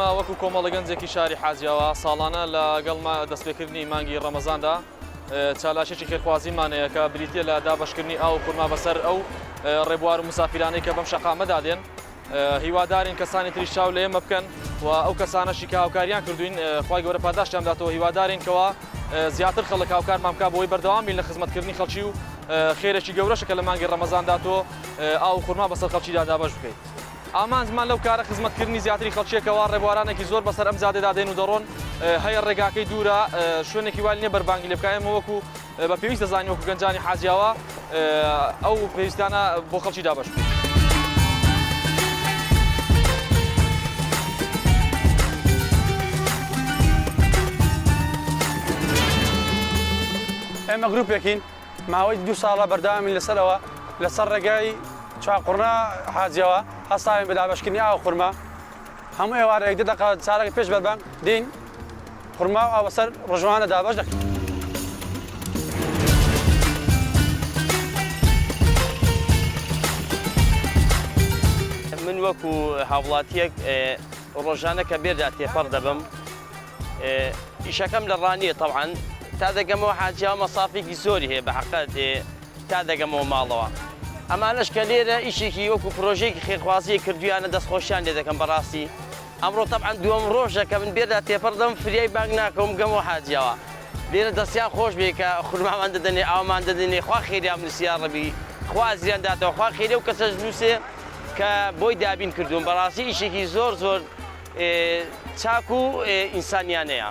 ئێمە وەکو کۆمەڵە گەنجێکی شاری حاجیەوە ساڵانە لەگەڵ دەستپێکردنی مانگی ڕەمەزاندا چالاشێکی خێرخوازیمانەیە کە بریتە لە دابەشکردنی ئاو خورما بەسەر ئەو ڕێبوار و مسافرانەی کە بەم شەقامەدادێن هیوادارین کەسانی تریش چاو لە ئێمە بکەن و ئەو کەسانەشی کە هاوکاریان کردوین خی گەورە پاداشتیان داتەوە هیوادارین کەەوە زیاتر خەڵک هاوکارمان بکە بۆی بەردەوامین لە خزمەتکردنی خەڵکی و خێرێکی گەورەشە کە لە مانگی ڕەمەزان داتەوە ئاو خورما بەسەر خەڵکیدا دابەش بکەیت. ئامانجمان لەو کارە خزمەتکردنی زیاتری خەڵکیەکەوە ڕێبوارانێکی زۆر بەسەر ئەم زادێدا دێن و دەڕۆن هەیە ڕێگاکەی دوورە شوێنێکی وای نییە بەربانگی لێ بکایمە وەکو بە پێویستە زانانی وەکو گەنجانی حاجیاوە ئەو پێویستانە بۆ خەڵکی دابەش بکەیت. ئێمە گروپێکین ماوەی 2 ساڵە بەردەوامی لەسەرەوە لەسەر ڕێگای چاقڕنا حاجیەوە هەستاوین بە دابەشکردنی ئاو خورما هەموو ئێوارەیەک 10 دقیقە چارەکە پێش بەربانگ دین خورما و ئاو بەسەر ڕۆژوانە دابەش دەکەین. من وەکو هاوڵاتیەک ڕۆژانە کە بێردا تێپەڕ دەبم ئیشەکەم لە ڕانیە تەوعاً تا دەگەمەوە حاجیاوە مەسافێکی زۆری هەیە بە حەقەت تا دەگەمەوە ماڵەوە. ئەمانەش کە لێرە ئیشێکی وەکو پرۆژەیەکی خێرخوازی کردویانە دەستخۆشیان لێ دەکەم بەڕاستی. ئەمڕۆ تەبعاً دووەم ڕۆژە کە من بێردا تێپەڕ دەم فریای بانگ ناکەم گەمەوە حاجیاوە. لێرە دەستیان خۆش بێ کە خورمامان دەدەنێ ئاومان دەدەنێ خوا خێریان نووسیا ڕەبی خوا زیان داتەوە خوا خێری و کەسەش نووسێ کە بۆی دابین کردوون بەڕاستی ئیشێکی زۆر چاک و ئینسانیانەیە.